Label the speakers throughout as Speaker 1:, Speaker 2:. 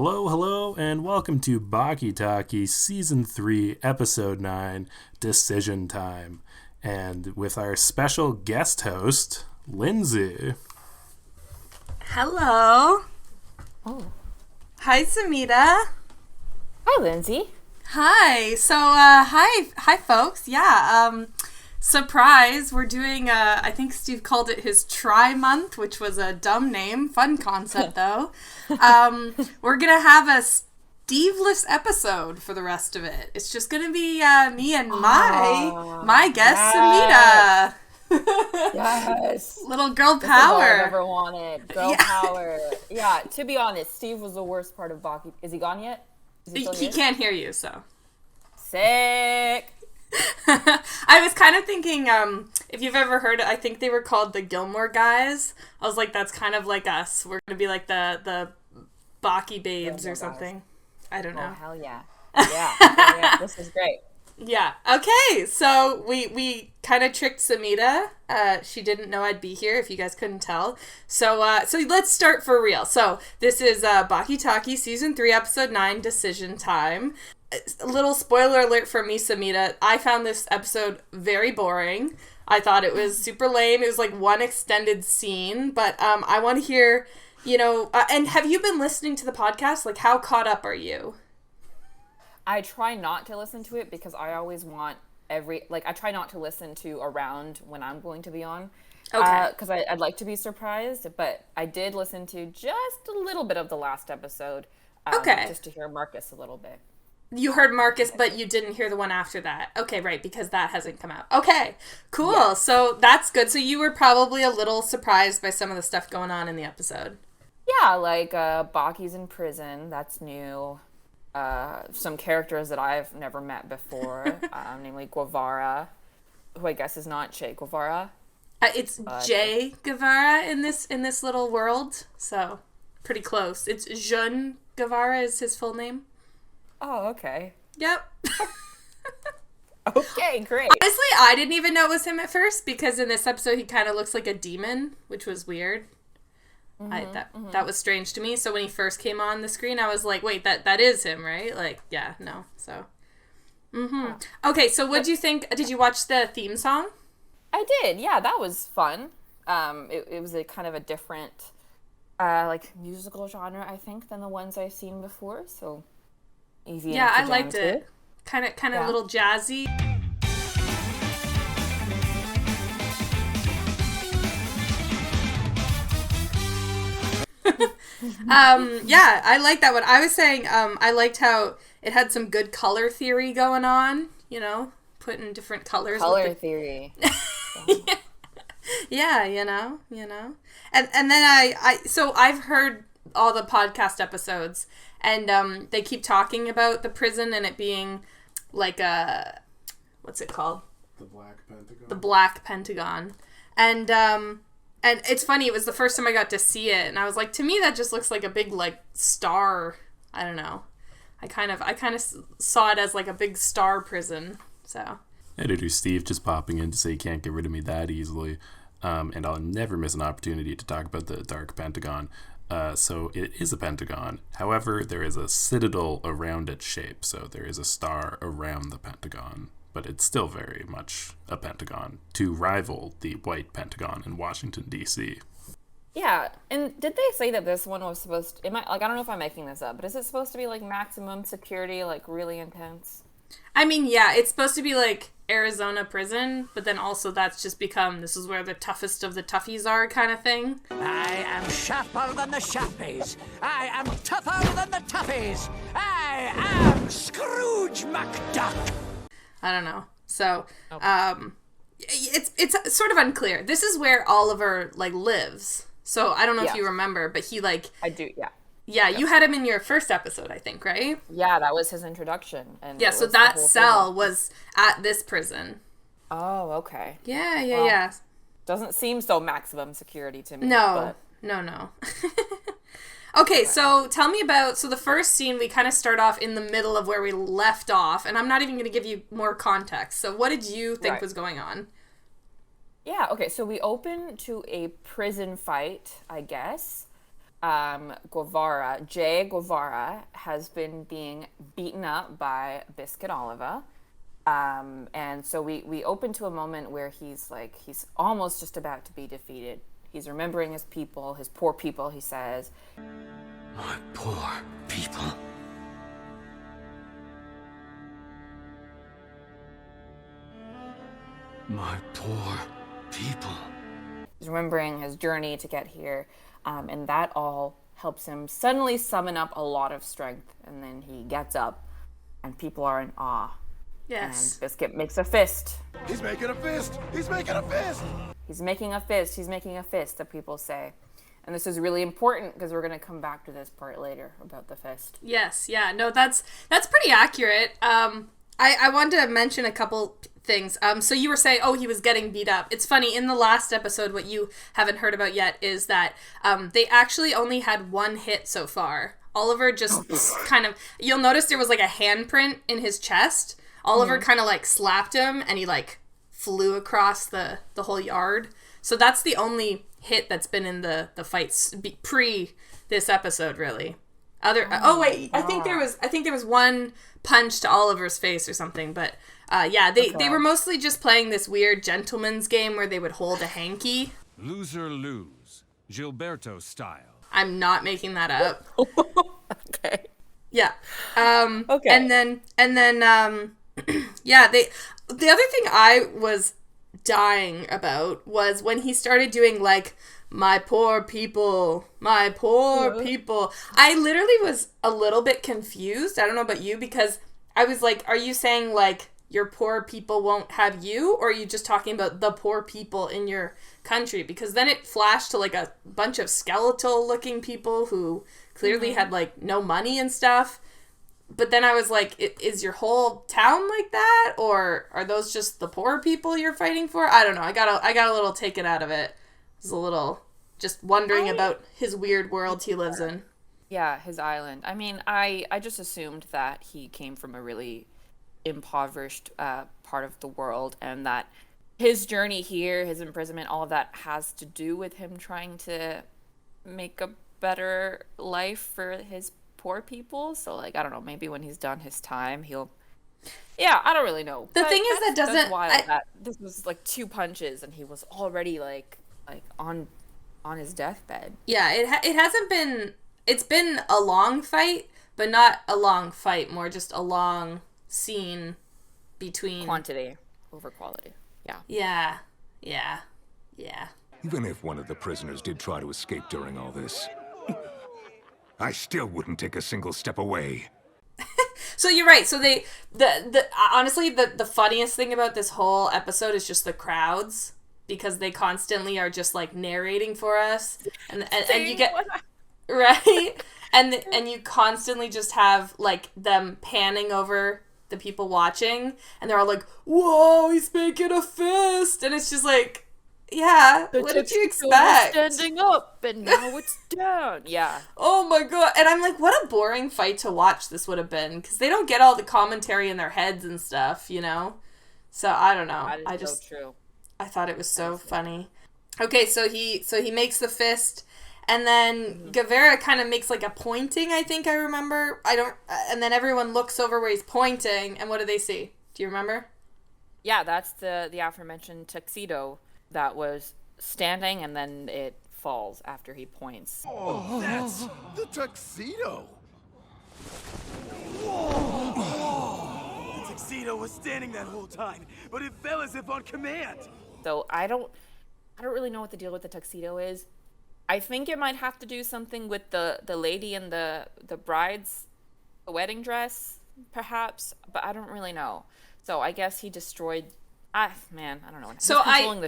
Speaker 1: Hello, hello, and welcome to Baki Talkie Season 3, Episode 9, Decision Time. And with our special guest host, Lindsay.
Speaker 2: Hello.
Speaker 3: Oh.
Speaker 2: Hi, Sumeeta.
Speaker 3: Hi, Lindsay.
Speaker 2: Hi. So, hi, folks. Yeah, surprise. We're doing, I think Steve called it his Try-Month, which was a dumb name. Fun concept, though. We're gonna have a Steve-less episode for the rest of it. It's just gonna be me and my guest,
Speaker 3: yes.
Speaker 2: Sumeeta.
Speaker 3: Yes.
Speaker 2: Little girl
Speaker 3: This is all
Speaker 2: power.
Speaker 3: I've ever wanted. Girl power. Yeah, to be honest, Steve was the worst part of Baki. Is he gone yet? Is
Speaker 2: He
Speaker 3: still here?
Speaker 2: can't hear you, so.
Speaker 3: Sick.
Speaker 2: I was kind of thinking, if you've ever heard it, I think they were called the Gilmore Guys. I was like, that's kind of like us. We're going to be like the Baki Babes
Speaker 3: Gilmore
Speaker 2: or something.
Speaker 3: Guys.
Speaker 2: I don't know.
Speaker 3: Oh, hell yeah. Yeah. This is great.
Speaker 2: Yeah. Okay. So we kind of tricked Sumeeta. She didn't know I'd be here, if you guys couldn't tell. So let's start for real. So this is Baki Talkie Season 3, Episode 9, Decision Time. A little spoiler alert for me, Sumeeta. I found this episode very boring. I thought it was super lame. It was like one extended scene. But I want to hear, and have you been listening to the podcast? Like, how caught up are you?
Speaker 3: I try not to listen to it because I always want I try not to listen to around when I'm going to be on.
Speaker 2: Okay.
Speaker 3: Because I'd like to be surprised, but I did listen to just a little bit of the last episode.
Speaker 2: Okay.
Speaker 3: Just to hear Marcus a little bit.
Speaker 2: You heard Marcus, but you didn't hear the one after that. Okay, right, because that hasn't come out. Okay, cool.
Speaker 3: Yeah.
Speaker 2: So that's good. So you were probably a little surprised by some of the stuff going on in the episode.
Speaker 3: Yeah, like Baki's in prison. That's new. Some characters that I've never met before, namely Guevara, who I guess is not Che Guevara.
Speaker 2: It's Jay Guevara in this little world, so pretty close. It's Jean Guevara is his full name.
Speaker 3: Oh, okay.
Speaker 2: Yep.
Speaker 3: Okay, great.
Speaker 2: Honestly, I didn't even know it was him at first, because in this episode he kind of looks like a demon, which was weird. That was strange to me. So when he first came on the screen, I was like, wait, that is him, right? Like, yeah, no. So, Okay, so what do you think? Did you watch the theme song?
Speaker 3: I did. Yeah, that was fun. It was a kind of a different, musical genre, I think, than the ones I've seen before. So easy.
Speaker 2: Yeah, I
Speaker 3: enough to
Speaker 2: liked
Speaker 3: jam
Speaker 2: it.
Speaker 3: to.
Speaker 2: Kind of little jazzy. Yeah, I like that one. I was saying, I liked how it had some good color theory going on, putting different colors.
Speaker 3: Color theory.
Speaker 2: Yeah, And then so I've heard all the podcast episodes, and they keep talking about the prison and it being like what's it called?
Speaker 1: The Black Pentagon.
Speaker 2: The Black Pentagon. And it's funny, it was the first time I got to see it, and I was like, to me that just looks like a big, like, star. I don't know. I kind of saw it as like a big star prison, so.
Speaker 1: Editor Steve just popping in to say he can't get rid of me that easily. And I'll never miss an opportunity to talk about the Dark Pentagon. So it is a pentagon. However, there is a citadel around its shape, so there is a star around the pentagon. But it's still very much a pentagon to rival the White Pentagon in Washington, D.C.
Speaker 3: Yeah, and did they say that this one was supposed to, I don't know if I'm making this up, but is it supposed to be like maximum security, like really intense?
Speaker 2: I mean, yeah, it's supposed to be like Arizona prison, but then also that's just become, this is where the toughest of the toughies are kind of thing.
Speaker 4: I am sharper than the Sharpies. I am tougher than the Toughies. I am Scrooge McDuck.
Speaker 2: I don't know. So, it's sort of unclear. This is where Oliver, like, lives. So, I don't know if you remember, but he, like...
Speaker 3: I do, yeah.
Speaker 2: Yeah, you had him in your first episode, I think, right?
Speaker 3: Yeah, that was his introduction. And
Speaker 2: yeah, so that cell was at this prison.
Speaker 3: Oh, okay.
Speaker 2: Yeah.
Speaker 3: Doesn't seem so maximum security to me.
Speaker 2: No. Okay, so tell me about, so the first scene, we kind of start off in the middle of where we left off, and I'm not even going to give you more context. So what did you think was going on?
Speaker 3: Yeah, okay, so we open to a prison fight, I guess. Jay Guevara, has been being beaten up by Biscuit Oliva. And so we open to a moment where he's almost just about to be defeated. He's remembering his people, his poor people, he says.
Speaker 5: My poor people. My poor people.
Speaker 3: He's remembering his journey to get here, and that all helps him suddenly summon up a lot of strength. And then he gets up, and people are in awe.
Speaker 2: Yes.
Speaker 3: And Biscuit makes a fist.
Speaker 6: He's making a fist! He's making a fist!
Speaker 3: He's making a fist. He's making a fist, the people say. And this is really important because we're going to come back to this part later about the fist.
Speaker 2: Yes, yeah. No, that's pretty accurate. I wanted to mention a couple things. So you were saying, he was getting beat up. It's funny, in the last episode, what you haven't heard about yet is that they actually only had one hit so far. Oliver just kind of, you'll notice there was like a handprint in his chest. Oliver kind of like slapped him and he like flew across the whole yard. So that's the only hit that's been in the fights pre this episode, really. I think there was one punch to Oliver's face or something, but they were mostly just playing this weird gentleman's game where they would hold a hanky.
Speaker 7: Loser lose, Gilberto style.
Speaker 2: I'm not making that up.
Speaker 3: Okay.
Speaker 2: Yeah.
Speaker 3: Okay.
Speaker 2: And then the other thing I was dying about was when he started doing like, my poor people, my poor people. I literally was a little bit confused. I don't know about you, because I was like, are you saying like your poor people won't have you, or are you just talking about the poor people in your country? Because then it flashed to like a bunch of skeletal looking people who clearly had like no money and stuff. But then I was like, is your whole town like that, or are those just the poor people you're fighting for? I don't know. I got a little taken out of it. I was a little just wondering about his weird world he lives in.
Speaker 3: Yeah, his island. I mean, I just assumed that he came from a really impoverished part of the world, and that his journey here, his imprisonment, all of that has to do with him trying to make a better life for his poor people. So like, I don't know, maybe when he's done his time he'll I don't really know.
Speaker 2: The thing is,
Speaker 3: that's wild that this was like 2 punches and he was already like on his deathbed.
Speaker 2: Yeah, it hasn't been, it's been a long fight, but not a long fight, more just a long scene between
Speaker 3: quantity over quality. Yeah.
Speaker 6: Even if one of the prisoners did try to escape during all this, I still wouldn't take a single step away.
Speaker 2: So you're right. So honestly, the funniest thing about this whole episode is just the crowds, because they constantly are just like narrating for us, and you get right, and you constantly just have like them panning over the people watching, and they're all like, "Whoa, he's making a fist," and it's just like, yeah, what did you expect?
Speaker 3: Standing up, and now it's down. Yeah.
Speaker 2: Oh my god. And I'm like, what a boring fight to watch this would have been, because they don't get all the commentary in their heads and stuff, you know? So I don't know.
Speaker 3: That is so true.
Speaker 2: I thought it was so funny. Okay, so he makes the fist, and then Guevara kind of makes like a pointing, I think I remember. And then everyone looks over where he's pointing, and what do they see? Do you remember?
Speaker 3: Yeah, that's the aforementioned tuxedo that was standing, and then it falls after he points.
Speaker 6: Oh, that's the tuxedo.
Speaker 8: The tuxedo was standing that whole time, but it fell as if on command.
Speaker 3: So I don't really know what the deal with the tuxedo is. I think it might have to do something with the lady in the bride's wedding dress, perhaps, but I don't really know. So I guess he destroyed. I don't know.
Speaker 2: So I'm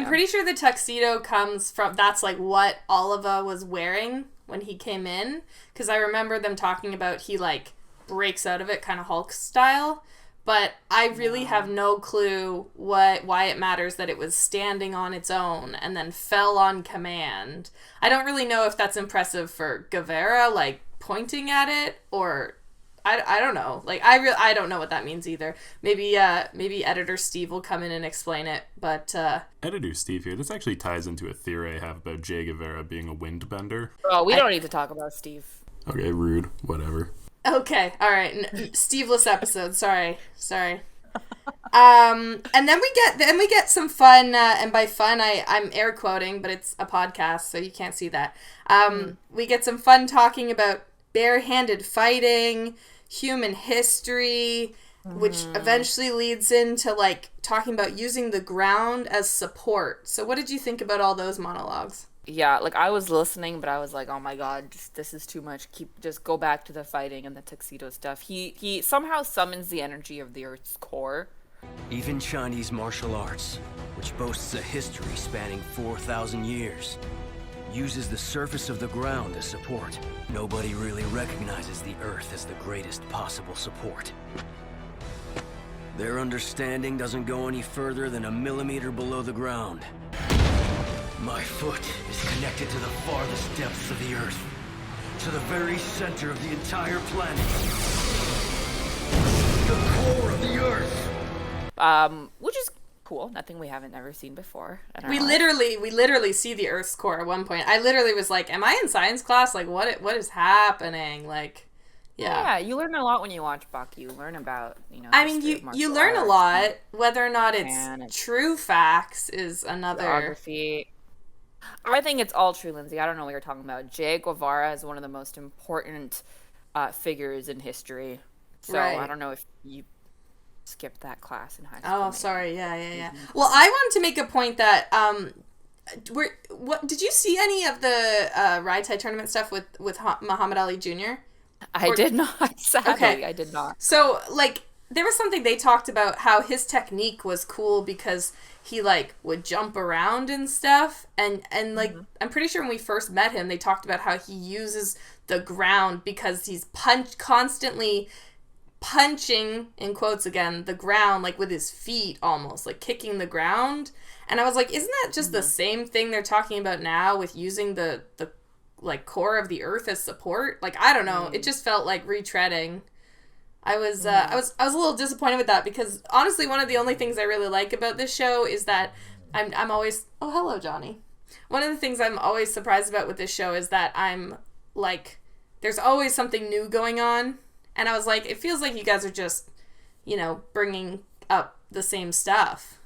Speaker 3: now.
Speaker 2: pretty sure the tuxedo comes from, that's like what Oliva was wearing when he came in, because I remember them talking about he like breaks out of it kind of Hulk style, but I really have no clue why it matters that it was standing on its own and then fell on command. I don't really know if that's impressive for Guevara, like pointing at it, or I don't know. Like, I don't know what that means either. Maybe editor Steve will come in and explain it, but
Speaker 1: Editor Steve here. This actually ties into a theory I have about Che Guevara being a windbender.
Speaker 3: Oh, we don't need to talk about Steve.
Speaker 1: Okay, rude. Whatever.
Speaker 2: Okay, all right. Steveless episode. Sorry. And then we get some fun, and by fun I'm air quoting, but it's a podcast, so you can't see that. We get some fun talking about barehanded fighting, human history, which eventually leads into like talking about using the ground as support. So what did you think about all those monologues?
Speaker 3: Yeah, like I was listening, but I was like, oh my god, this is too much. Just go back to the fighting and the tuxedo stuff. He somehow summons the energy of the Earth's core.
Speaker 9: Even Chinese martial arts, which boasts a history spanning 4,000 years, uses the surface of the ground as support. Nobody really recognizes the Earth as the greatest possible support. Their understanding doesn't go any further than a millimeter below the ground. My foot is connected to the farthest depths of the Earth, to the very center of the entire planet. The core of the Earth!
Speaker 3: Which is cool. Nothing we haven't ever seen before.
Speaker 2: We literally see the Earth's core at one point. I literally was like, am I in science class? Like, what is happening? Like, yeah.
Speaker 3: Yeah, you learn a lot when you watch Buck. You learn about,
Speaker 2: I mean, you learn a lot. Whether or not it's true facts is another.
Speaker 3: Geography. I think it's all true, Lindsay. I don't know what you're talking about. Che Guevara is one of the most important figures in history. So
Speaker 2: right.
Speaker 3: I don't know if you skipped that class in high school.
Speaker 2: Oh, sorry. Yeah. Well, I wanted to make a point that what did you see any of the Rai Tai tournament stuff with Muhammad Ali Jr.?
Speaker 3: I did not. Sadly, okay. I did not.
Speaker 2: So, like, there was something they talked about how his technique was cool because he like would jump around and stuff, and like I'm pretty sure when we first met him, they talked about how he uses the ground because he's constantly punching, in quotes again, the ground, like with his feet, almost like kicking the ground. And I was like, isn't that just the same thing they're talking about now with using the like core of the Earth as support? Like, I don't know, it just felt like retreading. I was a little disappointed with that because honestly, one of the only things I really like about this show is that I'm always, oh, hello, Johnny. One of the things I'm always surprised about with this show is that I'm like, there's always something new going on. And I was like, it feels like you guys are just, bringing up the same stuff.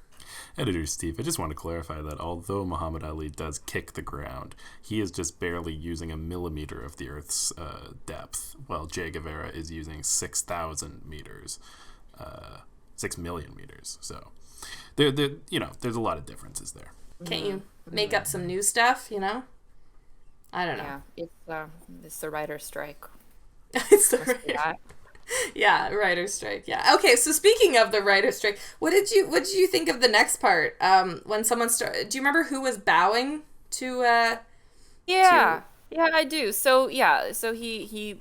Speaker 1: Editor Steve, I just want to clarify that although Muhammad Ali does kick the ground, he is just barely using a millimeter of the Earth's depth, while Che Guevara is using 6,000 meters, 6 million meters. So, there's a lot of differences there.
Speaker 2: Can't you make up some new stuff, I don't know.
Speaker 3: Yeah, it's the writer's strike.
Speaker 2: It's the writer's strike. Yeah. Okay. So speaking of the writer's strike, what did you think of the next part? When someone started, do you remember who was bowing to?
Speaker 3: Yeah, I do. So he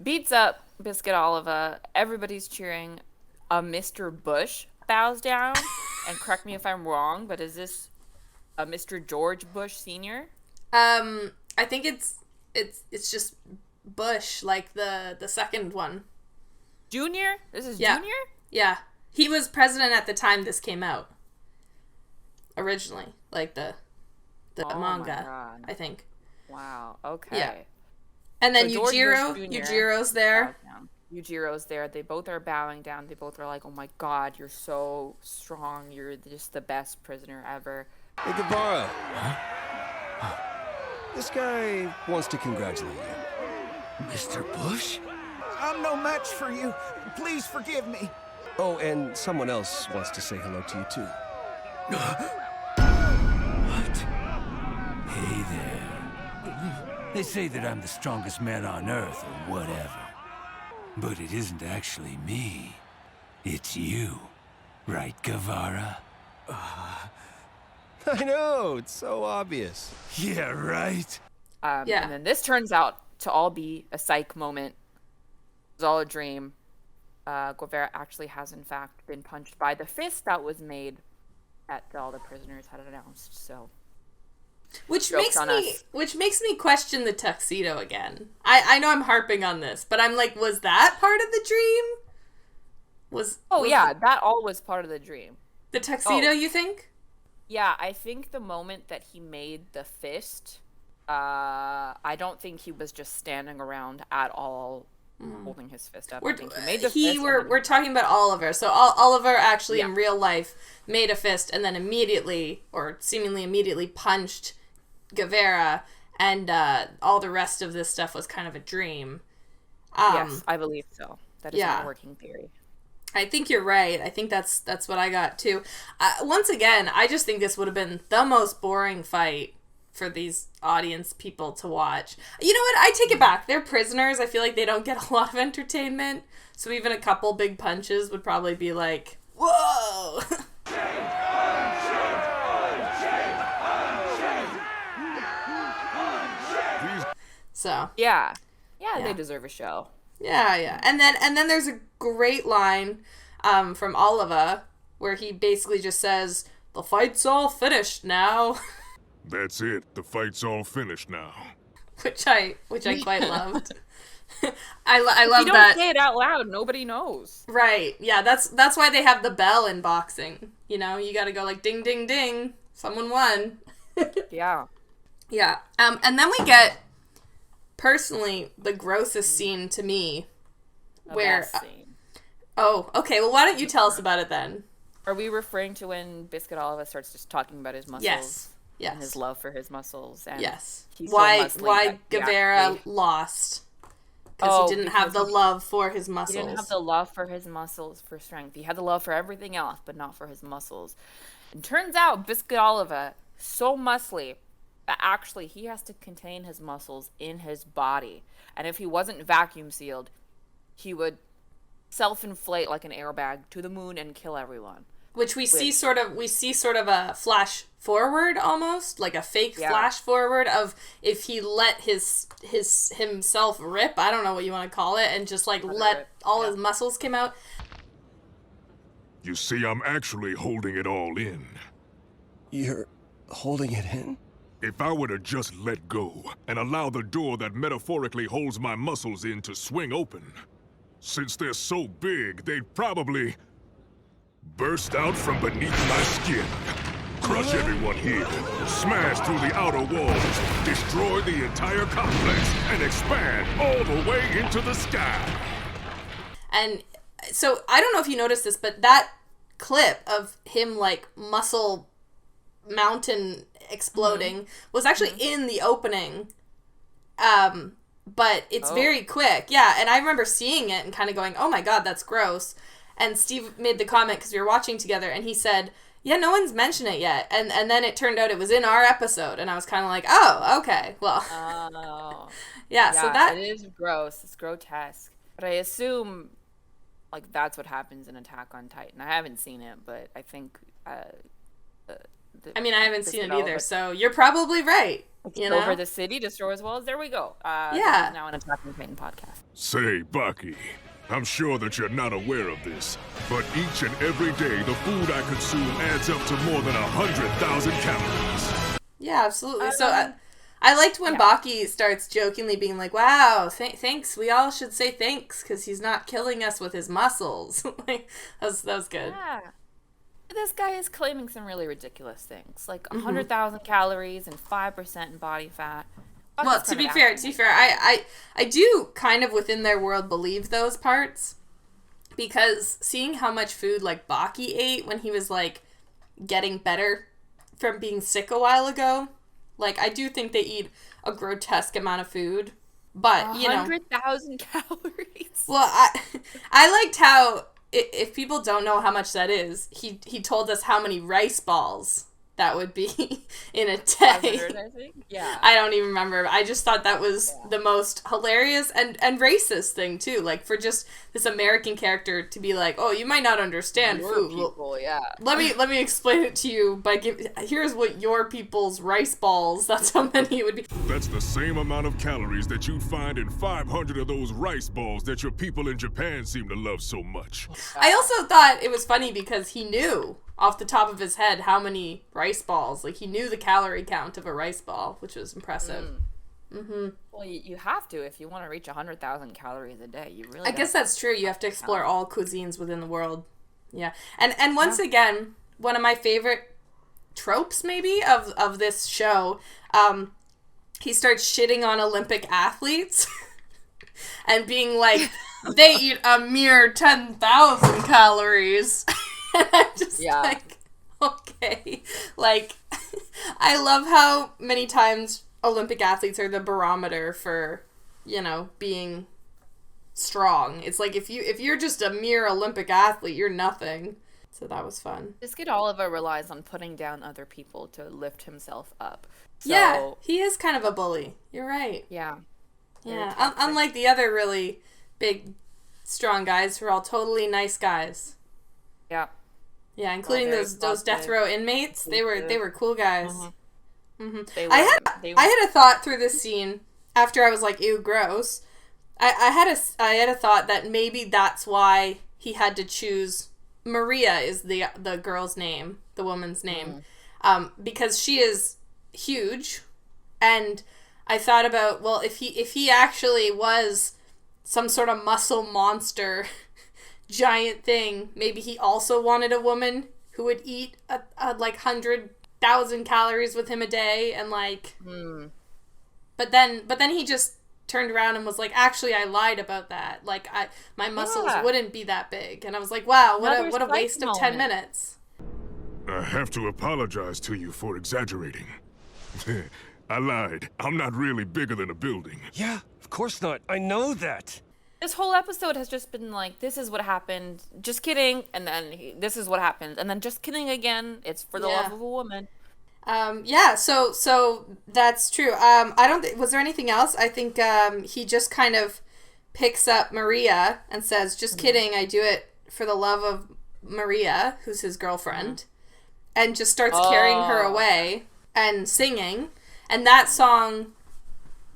Speaker 3: beats up Biscuit Oliva. Everybody's cheering. Mr. Bush bows down, and correct me if I'm wrong, but is this a Mr. George Bush Sr.?
Speaker 2: I think it's just Bush, like the second one.
Speaker 3: Junior? This is Junior?
Speaker 2: Yeah. He was president at the time this came out. Originally. Like the manga, I think.
Speaker 3: Wow. Okay.
Speaker 2: Yeah. And then
Speaker 3: so
Speaker 2: Yujiro's there.
Speaker 3: Yujiro's there. They both are bowing down. They both are like, oh my god, you're so strong. You're just the best prisoner ever.
Speaker 10: Hey, Guevara. Huh? This guy wants to congratulate you.
Speaker 9: Mr. Bush?
Speaker 8: I'm no match for you. Please forgive me.
Speaker 10: Oh, and someone else wants to say hello to you, too.
Speaker 9: What? Hey there. They say that I'm the strongest man on Earth or whatever. But it isn't actually me. It's you. Right, Guevara?
Speaker 10: I know, it's so obvious.
Speaker 9: Yeah, right?
Speaker 3: And then this turns out to all be a psych moment. It was all a dream. Guevara actually has, in fact, been punched by the fist that was made that all the prisoners had announced. So,
Speaker 2: Which
Speaker 3: jokes
Speaker 2: makes
Speaker 3: on
Speaker 2: me
Speaker 3: us.
Speaker 2: which makes me question the tuxedo again. I know I'm harping on this, but I'm like, was that part of the dream? Was
Speaker 3: That all was part of the dream.
Speaker 2: the tuxedo, you think?
Speaker 3: Yeah, I think the moment that he made the fist, I don't think he was just standing around at all holding his fist up. I think he made the fist.
Speaker 2: We're talking about Oliver. So Oliver actually in real life made a fist and then immediately, or seemingly immediately, punched Guevara, and all the rest of this stuff was kind of a dream.
Speaker 3: Yes, I believe so. That is my working theory.
Speaker 2: I think you're right. I think that's what I got too. Once again, I just think this would have been the most boring fight for these audience people to watch. You know what? I take it back. They're prisoners. I feel like they don't get a lot of entertainment. So even a couple big punches would probably be like, whoa! So
Speaker 3: yeah, they deserve a show.
Speaker 2: Yeah. And then there's a great line from Oliver where he basically just says, "The fight's all finished now."
Speaker 6: That's it. The fight's all finished now.
Speaker 2: which I quite loved. I love that.
Speaker 3: If you don't say it out loud, nobody knows.
Speaker 2: Right. Yeah, that's why they have the bell in boxing. You know, you got to go like ding ding ding, someone won.
Speaker 3: Yeah.
Speaker 2: Yeah. And then we get personally the grossest scene to me where oh, okay. Well, why don't you tell us about it then?
Speaker 3: Are we referring to when Biscuit Oliva starts just talking about his muscles?
Speaker 2: Yes.
Speaker 3: And his love for his muscles. And
Speaker 2: yes.
Speaker 3: He's
Speaker 2: Why Guevara lost? Because he didn't have the love for his muscles.
Speaker 3: He didn't have the love for his muscles, for strength. He had the love for everything else, but not for his muscles. And turns out Biscuit Oliva, so muscly, that actually he has to contain his muscles in his body. And if he wasn't vacuum sealed, he would self-inflate like an airbag to the moon and kill everyone.
Speaker 2: Which we see sort of a flash forward almost, like a fake flash forward of if he let his himself rip, I don't know what you want to call it, and just like let all his muscles come out.
Speaker 6: You see, I'm actually holding it all in.
Speaker 10: You're holding it in?
Speaker 6: If I were to just let go and allow the door that metaphorically holds my muscles in to swing open, since they're so big, they'd probably burst out from beneath my skin, crush everyone here, smash through the outer walls, destroy the entire complex, and expand all the way into the sky.
Speaker 2: And so, I don't know if you noticed this, but that clip of him, like, muscle mountain exploding was actually in the opening. But it's very quick. Yeah, and I remember seeing it and kind of going, oh my god, that's gross. And Steve made the comment because we were watching together, and he said, yeah, no one's mentioned it yet. And then it turned out it was in our episode, and I was kind of like, oh, okay, well. Yeah, so that...
Speaker 3: It is gross. It's grotesque. But I assume, like, that's what happens in Attack on Titan. I haven't seen it, but I think...
Speaker 2: I haven't seen it either, so you're probably right. You know?
Speaker 3: Over the city, destroys walls. There we go.
Speaker 2: Yeah.
Speaker 3: This is now an Attack on Titan podcast.
Speaker 6: Say, Baki, I'm sure that you're not aware of this, but each and every day, the food I consume adds up to more than 100,000 calories.
Speaker 2: Yeah, absolutely. So I liked when Baki starts jokingly being like, wow, thanks. We all should say thanks because he's not killing us with his muscles. Like, that was good.
Speaker 3: Yeah. This guy is claiming some really ridiculous things, like 100,000 calories and 5% in body fat.
Speaker 2: Well, to be fair, I do kind of within their world believe those parts, because seeing how much food like Baki ate when he was like getting better from being sick a while ago, like I do think they eat a grotesque amount of food, but
Speaker 3: 100,000 calories.
Speaker 2: Well, I liked how, if people don't know how much that is, he told us how many rice balls that would be in a day.
Speaker 3: I think? Yeah.
Speaker 2: I don't even remember. I just thought that was the most hilarious and racist thing too. Like, for just this American character to be like, "Oh, you might not understand
Speaker 3: your
Speaker 2: food.
Speaker 3: People, yeah.
Speaker 2: Let me explain it to you by here's what your people's rice balls. That's how many it would be."
Speaker 6: That's the same amount of calories that you'd find in 500 of those rice balls that your people in Japan seem to love so much.
Speaker 2: I also thought it was funny because he knew off the top of his head how many rice balls. Like, he knew the calorie count of a rice ball, which was impressive.
Speaker 3: Well, you have to if you want to reach 100,000 calories a day. You really.
Speaker 2: I guess that's true. You have to explore all cuisines within the world. Yeah, and once again, one of my favorite tropes maybe of this show, he starts shitting on Olympic athletes and being like, they eat a mere 10,000 calories. And I'm just like, okay. Like, I love how many times Olympic athletes are the barometer for, you know, being strong. It's like, if you're just a mere Olympic athlete, you're nothing. So that was fun.
Speaker 3: This kid Oliver relies on putting down other people to lift himself up. So,
Speaker 2: yeah, he is kind of a bully. You're right.
Speaker 3: Yeah.
Speaker 2: Yeah, unlike the other really big, strong guys who are all totally nice guys.
Speaker 3: Yeah.
Speaker 2: Yeah, including those death row inmates. They were cool guys. I had a thought through this scene after I was like, ew, gross. I had a thought that maybe that's why he had to choose Maria is the girl's name, the woman's name, because she is huge, and I thought about, well, if he actually was some sort of muscle monster giant thing, maybe he also wanted a woman who would eat a like 100,000 calories with him a day, and like but then he just turned around and was like, actually, I lied about that, like my muscles wouldn't be that big. And I was like, wow, what a waste of 10 minutes.
Speaker 6: I have to apologize to you for exaggerating. I lied. I'm not really bigger than a building.
Speaker 10: Yeah, of course not. I know that.
Speaker 3: This whole episode has just been like, this is what happened, just kidding, and then this is what happened, and then just kidding again. It's for the love of a woman.
Speaker 2: So that's true. Was there anything else? I think he just kind of picks up Maria and says, just kidding, I do it for the love of Maria, who's his girlfriend, and just starts carrying her away and singing. And that song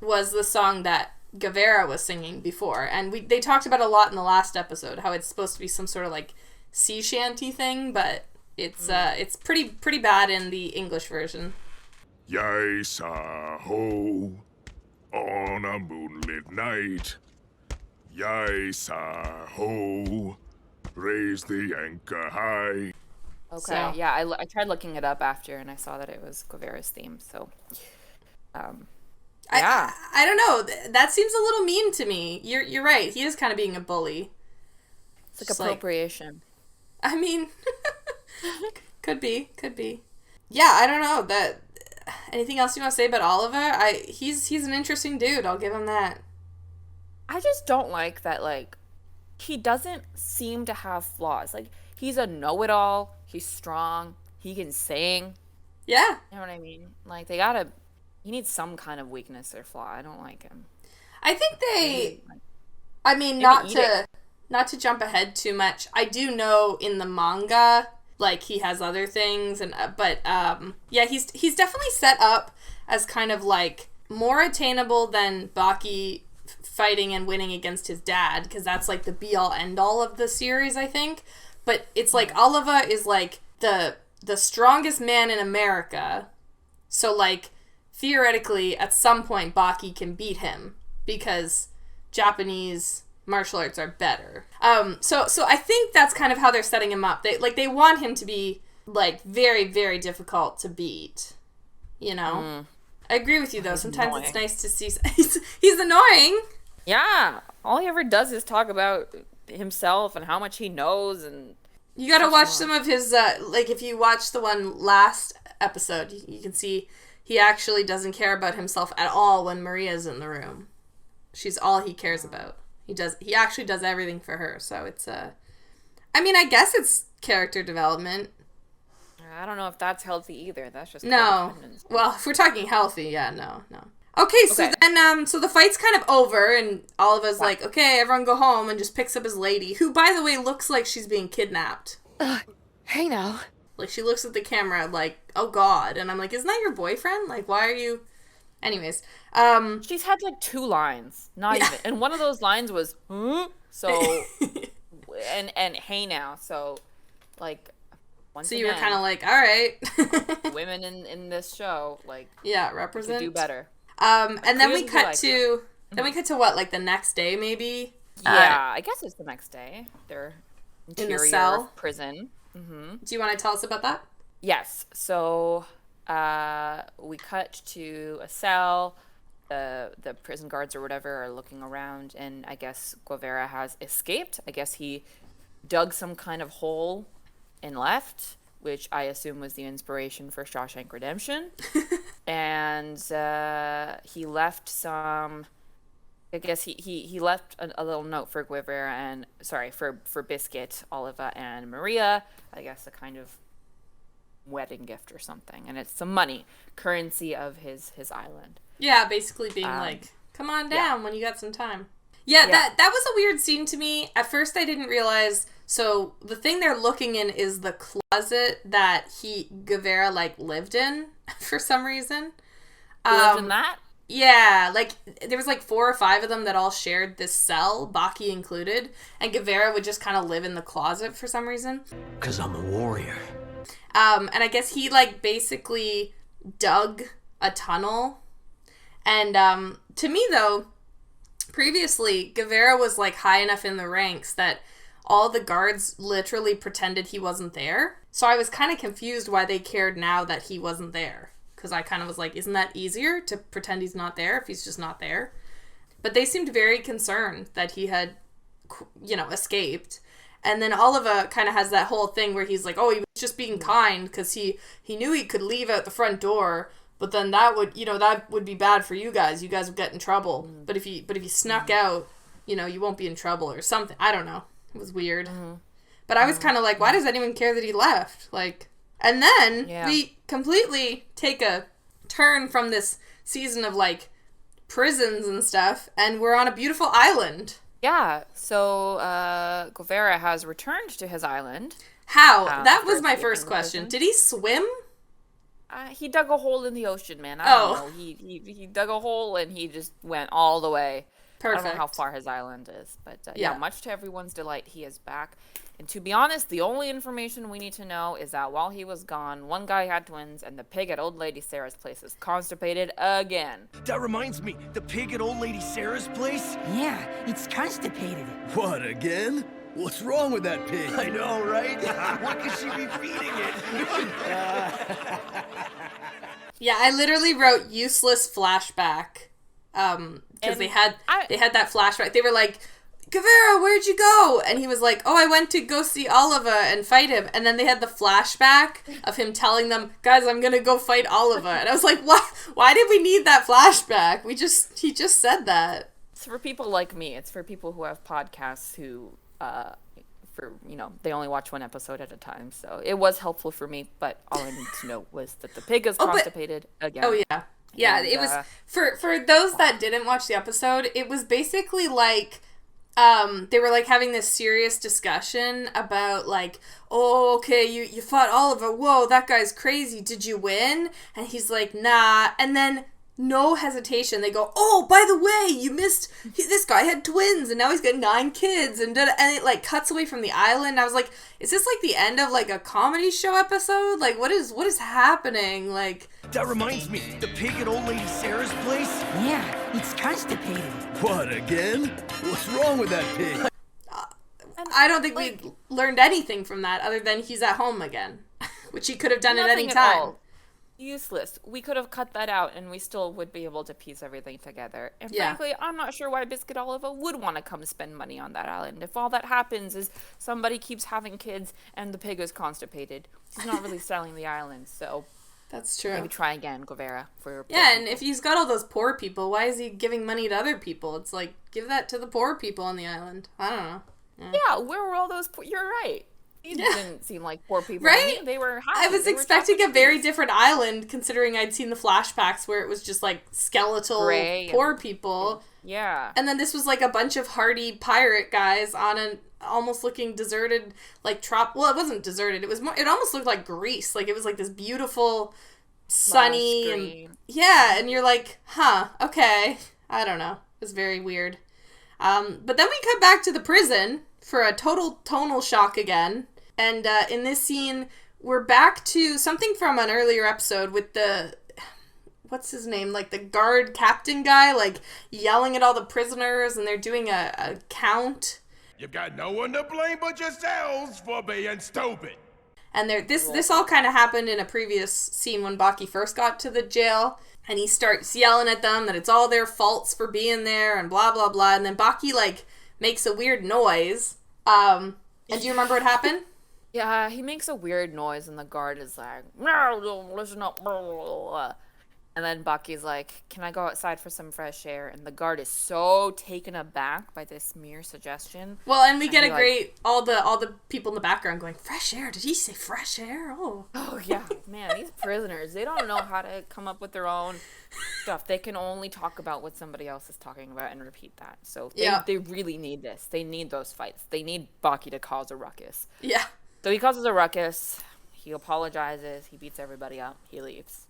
Speaker 2: was the song that Guevara was singing before, and they talked about a lot in the last episode how it's supposed to be some sort of like sea shanty thing, but it's pretty bad in the English version.
Speaker 6: Yai-sa-ho, on a moonlit night. Yai-sa-ho, raise the anchor high.
Speaker 3: Okay,
Speaker 2: So-
Speaker 3: yeah, I tried looking it up after, and I saw that it was Guevara's theme, so... yeah.
Speaker 2: I don't know. That seems a little mean to me. You're right. He is kind of being a bully.
Speaker 3: It's like
Speaker 2: Just
Speaker 3: appropriation.
Speaker 2: I mean, could be. Yeah, I don't know. That anything else you want to say about Oliver? He's an interesting dude. I'll give him that.
Speaker 3: I just don't like that, like, he doesn't seem to have flaws. Like, he's a know-it-all. He's strong. He can sing.
Speaker 2: Yeah.
Speaker 3: You know what I mean? Like, he needs some kind of weakness or flaw. I don't like him.
Speaker 2: I think
Speaker 3: Maybe
Speaker 2: not
Speaker 3: eat it.
Speaker 2: to jump ahead too much. I do know in the manga, like, he has other things, and but yeah, he's definitely set up as kind of like more attainable than Baki fighting and winning against his dad, because that's like the be all end all of the series, I think. But it's like Oliver is like the strongest man in America, so like theoretically at some point Baki can beat him because Japanese martial arts are better. So I think that's kind of how they're setting him up. They want him to be like very, very difficult to beat. You know? I agree with you though. Sometimes
Speaker 3: annoying.
Speaker 2: it's nice to see he's annoying.
Speaker 3: Yeah. All he ever does is talk about himself and how much he knows, and
Speaker 2: You gotta watch some of his like if you watch the one last episode, you can see he actually doesn't care about himself at all when Maria's in the room. She's all he cares about. He actually does everything for her. So it's I mean, I guess it's character development.
Speaker 3: I don't know if that's healthy either. That's just
Speaker 2: No.
Speaker 3: codependency.
Speaker 2: Well, if we're talking healthy, yeah, no. Okay, so then so the fight's kind of over, and Oliver's like, okay, everyone go home, and just picks up his lady, who, by the way, looks like she's being kidnapped.
Speaker 3: Hey now.
Speaker 2: Like, she looks at the camera like, oh god, and I'm like, isn't that your boyfriend? Like, why are you... Anyways,
Speaker 3: She's had like 2 lines, not even, and one of those lines was so, and hey now, so like, Once
Speaker 2: So you were
Speaker 3: again,
Speaker 2: kind of like, all right.
Speaker 3: women in this show, like,
Speaker 2: yeah,
Speaker 3: could
Speaker 2: represent.
Speaker 3: do better.
Speaker 2: And then we
Speaker 3: Kudos
Speaker 2: cut
Speaker 3: like
Speaker 2: to, what, like the next day maybe?
Speaker 3: Yeah, I guess it's the next day. Their interior
Speaker 2: cell?
Speaker 3: prison.
Speaker 2: Do you want to tell us about that?
Speaker 3: Yes. So we cut to a cell. The prison guards or whatever are looking around, and I guess Guevara has escaped. I guess he dug some kind of hole and left, which I assume was the inspiration for Shawshank Redemption. And he left some... I guess he left a little note for Guevara and... Sorry, for Biscuit, Oliva, and Maria. I guess a kind of wedding gift or something. And it's some money, currency of his island.
Speaker 2: Yeah, basically being like, come on down when you got some time. Yeah, that was a weird scene to me. At first I didn't realize... So the thing they're looking in is the closet that Guevara, like, lived in for some reason.
Speaker 3: Lived in that?
Speaker 2: Yeah, like, there was like 4 or 5 of them that all shared this cell, Baki included, and Guevara would just kind of live in the closet for some reason.
Speaker 5: 'Cause I'm a warrior.
Speaker 2: And I guess he, like, basically dug a tunnel. And to me, though, previously, Guevara was, like, high enough in the ranks that all the guards literally pretended he wasn't there. So I was kind of confused why they cared now that he wasn't there. Because I kind of was like, isn't that easier to pretend he's not there if he's just not there? But they seemed very concerned that he had, escaped. And then Oliva kind of has that whole thing where he's like, oh, he was just being kind because he knew he could leave out the front door. But then that would be bad for you guys. You guys would get in trouble. But if you snuck out, you won't be in trouble or something. I don't know. It was weird. But I was kind of like, why does anyone care that he left? Like, and then we completely take a turn from this season of, like, prisons and stuff, and we're on a beautiful island.
Speaker 3: Yeah, so Guevara has returned to his island.
Speaker 2: How? That was my first question. Did he swim?
Speaker 3: He dug a hole in the ocean, man. I don't know. He dug a hole and he just went all the way.
Speaker 2: Perfect.
Speaker 3: I don't know how far his island is, but much to everyone's delight, he is back. And to be honest, the only information we need to know is that while he was gone, one guy had twins, and the pig at Old Lady Sarah's place is constipated again.
Speaker 8: That reminds me, the pig at Old Lady Sarah's place?
Speaker 4: Yeah, it's constipated.
Speaker 8: What, again? What's wrong with that pig? I know, right? What could she be feeding it?
Speaker 2: Yeah, I literally wrote useless flashback. Because they had that flashback. They were like, Guevara, where'd you go? And he was like, oh, I went to go see Oliva and fight him. And then they had the flashback of him telling them, guys, I'm gonna go fight Oliva. And I was like, what? Why did we need that flashback? He just said that.
Speaker 3: It's for people like me. It's for people who have podcasts who, they only watch one episode at a time. So it was helpful for me, but all I need to know was that the pig is constipated again.
Speaker 2: Oh, yeah. Yeah, and it was, for those that didn't watch the episode, it was basically like, they were, like, having this serious discussion about, like, oh, okay, you fought Oliver. Whoa, that guy's crazy. Did you win? And he's like, nah. And then, no hesitation, they go, oh, by the way, you missed, this guy had twins, and now he's got 9 kids, and it, like, cuts away from the island. I was like, is this, like, the end of, like, a comedy show episode? Like, what is happening? Like...
Speaker 8: That reminds me, the pig at Old Lady Sarah's place?
Speaker 4: Yeah, it's constipated.
Speaker 8: What, again? What's wrong with that pig?
Speaker 2: I don't think we learned anything from that other than he's at home again, which he could have done at any time.
Speaker 3: All. Useless. We could have cut that out and we still would be able to piece everything together. And frankly, I'm not sure why Biscuit Oliva would want to come spend money on that island. If all that happens is somebody keeps having kids and the pig is constipated, he's not really selling the island, so...
Speaker 2: That's true.
Speaker 3: Maybe try again, Guevara.
Speaker 2: And if he's got all those poor people, why is he giving money to other people? It's like, give that to the poor people on the island. I don't know.
Speaker 3: Yeah, where were all those poor... You're right. These didn't seem like poor people.
Speaker 2: Right?
Speaker 3: They were happy.
Speaker 2: I was expecting a very different island, considering I'd seen the flashbacks where it was just, like, skeletal poor people.
Speaker 3: Yeah.
Speaker 2: And then this was, like, a bunch of hardy pirate guys on an almost looking deserted, like, well, it wasn't deserted. It was more... It almost looked like Greece. Like, it was, like, this beautiful, sunny... And, yeah, and you're like, huh, okay. I don't know. It was very weird. But then we cut back to the prison for a total tonal shock again. And in this scene, we're back to something from an earlier episode with the, what's his name? Like the guard captain guy, like yelling at all the prisoners, and they're doing a count.
Speaker 11: You've got no one to blame but yourselves for being stupid.
Speaker 2: And this all kind of happened in a previous scene when Baki first got to the jail, and he starts yelling at them that it's all their faults for being there and blah blah blah. And then Baki like makes a weird noise. And do you remember what happened?
Speaker 3: Yeah, he makes a weird noise, and the guard is like, "No, don't listen up." Blah, blah, blah. And then Baki's like, "Can I go outside for some fresh air?" And the guard is so taken aback by this mere suggestion.
Speaker 2: Well, and we get a great all the people in the background going, "Fresh air? Did he say fresh air?" Oh
Speaker 3: yeah, man, these prisoners, they don't know how to come up with their own stuff. They can only talk about what somebody else is talking about and repeat that. So they really need this. They need those fights. They need Baki to cause a ruckus.
Speaker 2: Yeah.
Speaker 3: So he causes a ruckus. He apologizes. He beats everybody up. He leaves.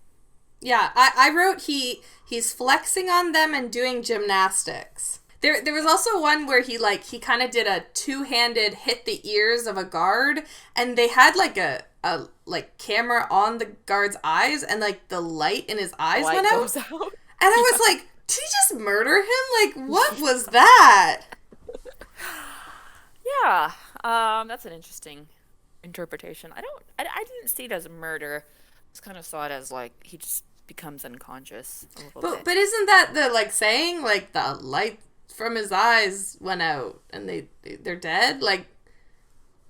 Speaker 2: Yeah, I wrote he's flexing on them and doing gymnastics. There was also one where he kind of did a two-handed hit the ears of a guard, and they had like a camera on the guard's eyes, and like the light in his eyes went out. And I was like, did he just murder him? Like, what was that?
Speaker 3: Yeah, that's an interesting interpretation. I didn't see it as a murder. I just kind of saw it as like he just becomes unconscious a little bit.
Speaker 2: But isn't that the like saying like the light from his eyes went out and they're dead? Like,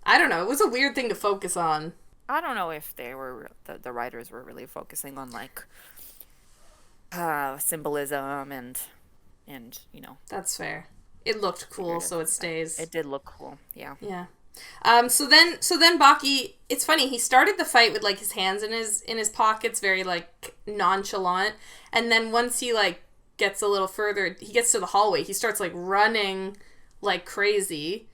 Speaker 2: I don't know. It was a weird thing to focus on.
Speaker 3: I don't know if they were the writers were really focusing on like symbolism and you know.
Speaker 2: That's fair. It looked cool, so it stays.
Speaker 3: It did look cool. Yeah.
Speaker 2: Yeah. So then Baki, it's funny, he started the fight with like his hands in his pockets, very like nonchalant, and then once he like gets a little further, he gets to the hallway, he starts like running like crazy.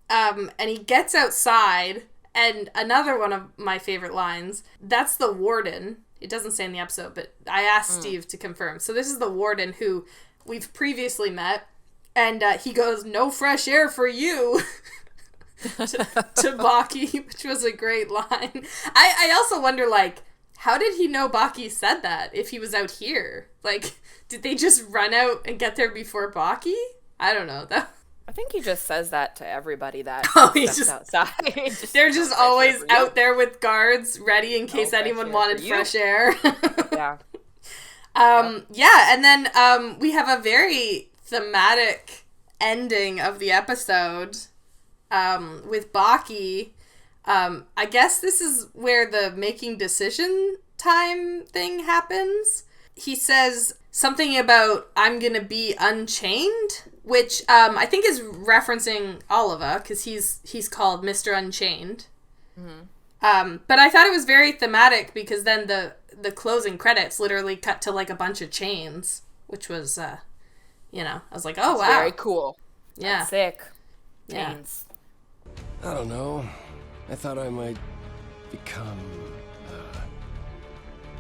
Speaker 2: And he gets outside, and another one of my favorite lines, that's the warden. It doesn't say in the episode, but I asked Steve to confirm. So this is the warden who we've previously met, and he goes, "No fresh air for you." to Baki, which was a great line. I also wonder, like, how did he know Baki said that if he was out here? Like, did they just run out and get there before Baki? I don't know.
Speaker 3: I think he just says that to everybody that
Speaker 2: he's just
Speaker 3: outside.
Speaker 2: They're just always out there with guards ready in case anyone wanted fresh air.
Speaker 3: Yeah.
Speaker 2: Yeah, and then we have a very thematic ending of the episode. With Baki, I guess this is where the making decision time thing happens. He says something about, "I'm gonna be unchained," which I think is referencing Oliva, because he's called Mr. Unchained. Mm-hmm. But I thought it was very thematic, because then the closing credits literally cut to like a bunch of chains, which was, I was like, oh, wow.
Speaker 3: Very cool.
Speaker 2: Yeah.
Speaker 3: That's sick.
Speaker 2: Yeah.
Speaker 3: Chains.
Speaker 10: I don't know. I thought I might become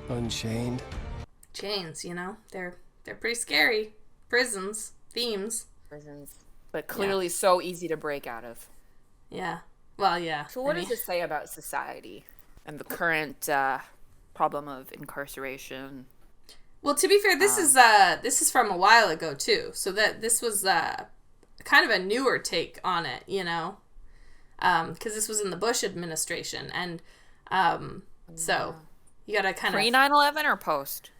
Speaker 10: unchained.
Speaker 2: Chains, they're pretty scary. Prisons, themes.
Speaker 3: But clearly so easy to break out of.
Speaker 2: Yeah. Well, yeah.
Speaker 3: So what does it say about society and the current problem of incarceration?
Speaker 2: Well, to be fair, this is from a while ago too. So that this was kind of a newer take on it, because this was in the Bush administration, and so you gotta kind of
Speaker 3: pre 9/11 or post.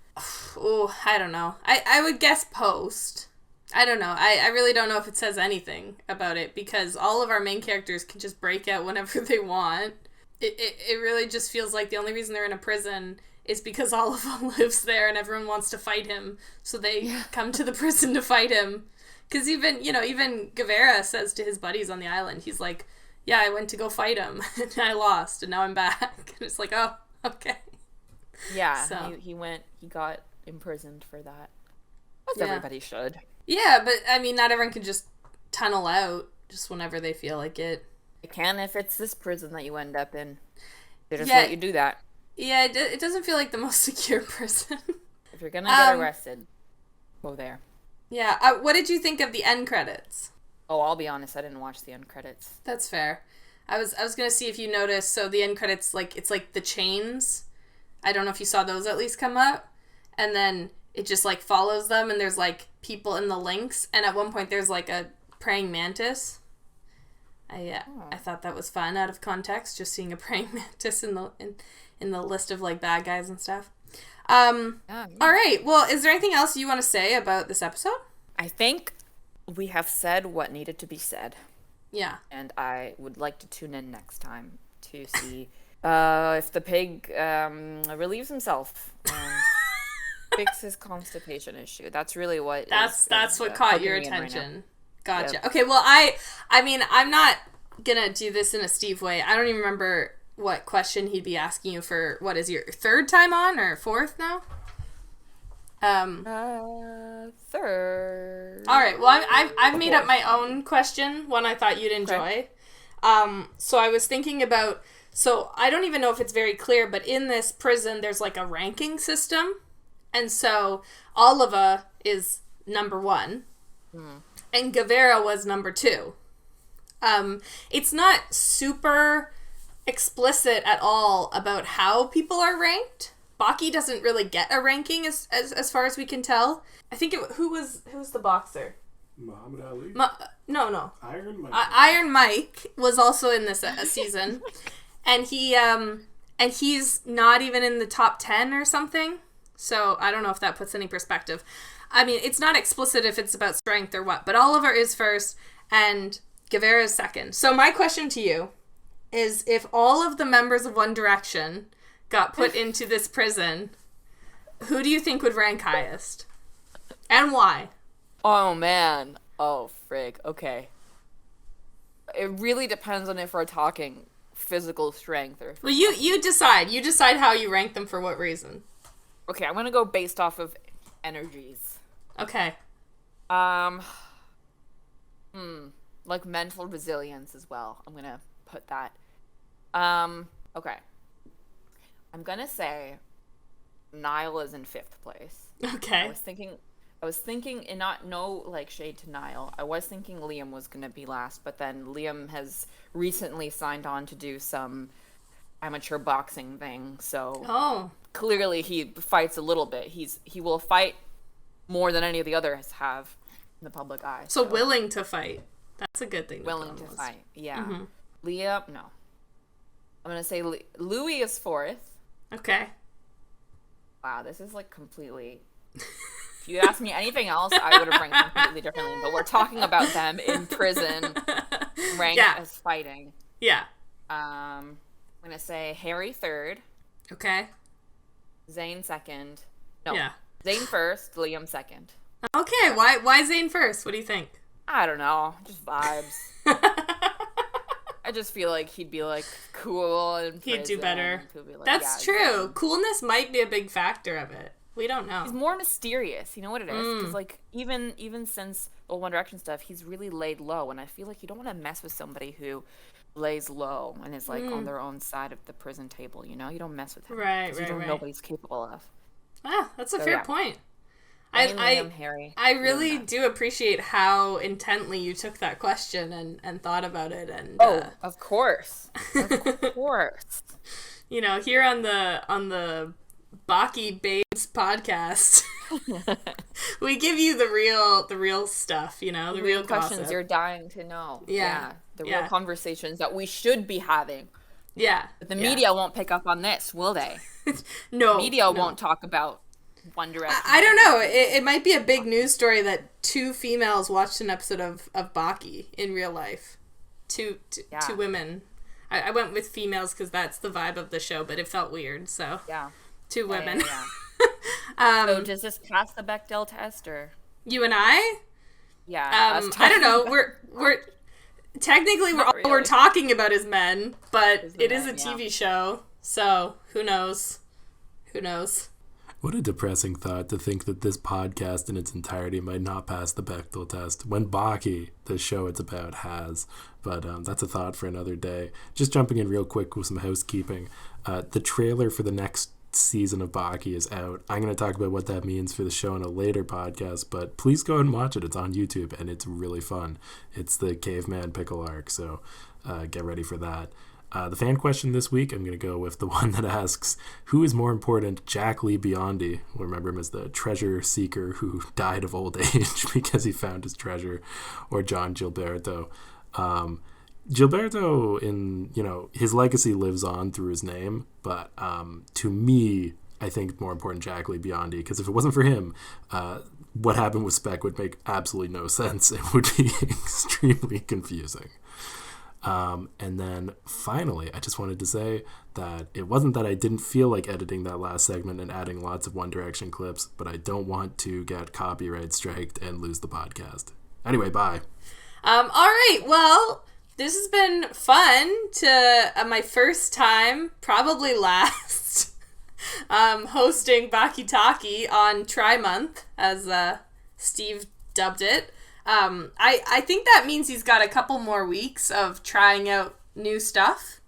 Speaker 2: Oh, I don't know. I would guess post. I don't know. I really don't know if it says anything about it, because all of our main characters can just break out whenever they want. It really just feels like the only reason they're in a prison is because Oliva lives there and everyone wants to fight him, so they come to the prison to fight him. Because even Guevara says to his buddies on the island, he's like, "Yeah, I went to go fight him, and I lost, and now I'm back." And it's like, oh, okay.
Speaker 3: Yeah,
Speaker 2: so.
Speaker 3: he got imprisoned for that. As everybody should.
Speaker 2: Yeah, but, I mean, not everyone can just tunnel out just whenever they feel like it.
Speaker 3: You can if it's this prison that you end up in. They just let you do that.
Speaker 2: Yeah, it doesn't feel like the most secure prison.
Speaker 3: If you're gonna get arrested, go there.
Speaker 2: Yeah, what did you think of the end credits?
Speaker 3: Oh, I'll be honest, I didn't watch the end credits.
Speaker 2: That's fair. I was gonna see if you noticed. So the end credits, like it's like the chains. I don't know if you saw those at least come up, and then it just like follows them, and there's like people in the links, and at one point there's like a praying mantis. I thought that was fun out of context, just seeing a praying mantis in the list of like bad guys and stuff. All right. Well, is there anything else you want to say about this episode?
Speaker 3: I think we have said what needed to be said.
Speaker 2: Yeah.
Speaker 3: And I would like to tune in next time to see if the pig relieves himself and fix his constipation issue. That's really what.
Speaker 2: That's what caught your attention.
Speaker 3: Right.
Speaker 2: Gotcha.
Speaker 3: Yep.
Speaker 2: Okay. Well, I mean, I'm not gonna do this in a Steve way. I don't even remember what question he'd be asking you for. What is your third time on or fourth now?
Speaker 3: Third.
Speaker 2: All right. Well, I've made up my own question, one I thought you'd enjoy. Okay. So I was thinking about. So I don't even know if it's very clear, but in this prison, there's like a ranking system, and so Oliva is number 1, and Guevara was number 2. It's not super explicit at all about how people are ranked. Baki doesn't really get a ranking as far as we can tell. I think who was the boxer?
Speaker 1: Muhammad Ali?
Speaker 2: No.
Speaker 1: Iron Mike.
Speaker 2: Iron Mike was also in this season. And he's not even in the top 10 or something. So I don't know if that puts any perspective. I mean, it's not explicit if it's about strength or what, but Oliver is first and Guevara is second. So my question to you is, if all of the members of One Direction got put into this prison, who do you think would rank highest? And why?
Speaker 3: Oh, man. Oh, frig. Okay. It really depends on if we're talking physical strength or...
Speaker 2: Well, you decide. You decide how you rank them for what reason.
Speaker 3: Okay, I'm going to go based off of energies.
Speaker 2: Okay.
Speaker 3: Like mental resilience as well. I'm going to put that. Okay. I'm gonna say Niall is in 5th place.
Speaker 2: Okay.
Speaker 3: I was thinking, and no like shade to Niall. I was thinking Liam was gonna be last, but then Liam has recently signed on to do some amateur boxing thing, so clearly he fights a little bit. He will fight more than any of the others have in the public eye.
Speaker 2: So willing to fight. That's a good thing.
Speaker 3: Willing to fight. Yeah. Mm-hmm. Liam, no. I'm gonna say Louis is 4th.
Speaker 2: Okay.
Speaker 3: Wow, this is like completely... If you asked me anything else, I would have ranked them completely differently. But we're talking about them in prison, ranked as fighting.
Speaker 2: Yeah.
Speaker 3: I'm going to say Harry 3rd.
Speaker 2: Okay.
Speaker 3: Zayn 2nd. No.
Speaker 2: Yeah.
Speaker 3: Zayn 1st, Liam 2nd.
Speaker 2: Okay, why Zayn first? What do you think?
Speaker 3: I don't know. Just vibes. I just feel like he'd be like cool and
Speaker 2: he'd do better.
Speaker 3: Like,
Speaker 2: that's true. Coolness might be a big factor of it. We don't know.
Speaker 3: He's more mysterious. You know what it is? Because like even since the One Direction stuff, he's really laid low, and I feel like you don't want to mess with somebody who lays low and is like on their own side of the prison table. You know, you don't mess with him.
Speaker 2: Right.
Speaker 3: You don't know what he's capable of.
Speaker 2: Ah, that's a fair point.
Speaker 3: Harry.
Speaker 2: I really do appreciate how intently you took that question and thought about it. And
Speaker 3: of course, of course.
Speaker 2: You know, here on the Baki Babes podcast, we give you the real stuff. You know, the real
Speaker 3: questions
Speaker 2: gossip.
Speaker 3: You're dying to know.
Speaker 2: Yeah.
Speaker 3: The real conversations that we should be having.
Speaker 2: Yeah.
Speaker 3: But the media won't pick up on this, will they?
Speaker 2: No.
Speaker 3: The media won't talk about One Direction.
Speaker 2: I don't know. It might be a big news story that 2 females watched an episode of Baki in real life. Two women. I went with females because that's the vibe of the show, but it felt weird. So 2 women.
Speaker 3: Yeah. So does this pass the Bechdel test, or
Speaker 2: you and I?
Speaker 3: Yeah.
Speaker 2: I don't know. We're technically we're talking about as men, but it is a TV show, so who knows? Who knows?
Speaker 1: What a depressing thought to think that this podcast in its entirety might not pass the Bechdel test when Baki, the show it's about, has. But that's a thought for another day. Just jumping in real quick with some housekeeping. The trailer for the next season of Baki is out. I'm going to talk about what that means for the show in a later podcast, but please go and watch it. It's on YouTube and it's really fun. It's the caveman pickle arc, so get ready for that. The fan question this week, I'm going to go with the one that asks, who is more important, Jack Lee Biondi, we'll remember him as the treasure seeker who died of old age because he found his treasure, or John Gilberto? Gilberto, his legacy lives on through his name, but to me, I think more important Jack Lee Biondi, because if it wasn't for him, what happened with Spec would make absolutely no sense. It would be extremely confusing. And then finally, I just wanted to say that it wasn't that I didn't feel like editing that last segment and adding lots of One Direction clips, but I don't want to get copyright striked and lose the podcast. Anyway, bye.
Speaker 2: All right, well, this has been fun my first time, probably last, hosting Baki Taki on Try Month, as Steve dubbed it. I think that means he's got a couple more weeks of trying out new stuff.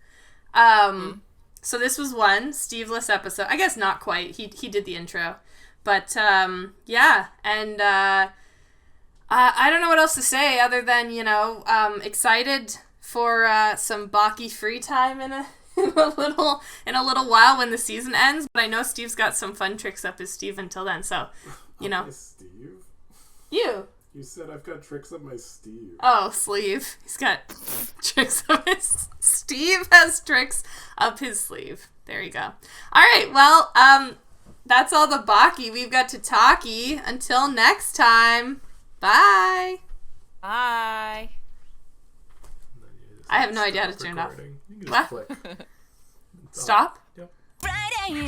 Speaker 2: So this was one Steveless episode. I guess not quite. He did the intro. But, yeah. And I don't know what else to say other than, excited for some Baki free time in a little while when the season ends. But I know Steve's got some fun tricks up his sleeve until then. So,
Speaker 1: Steve?
Speaker 2: You.
Speaker 1: You said I've got tricks up my sleeve.
Speaker 2: Oh, sleeve. He's got tricks up his... Steve has tricks up his sleeve. There you go. All right, well, that's all the Baki we've got to talkie. Until next time, bye.
Speaker 3: Bye.
Speaker 2: I have no idea how to turn it off.
Speaker 1: You can just
Speaker 2: What? Stop?
Speaker 1: Yep.
Speaker 4: Friday.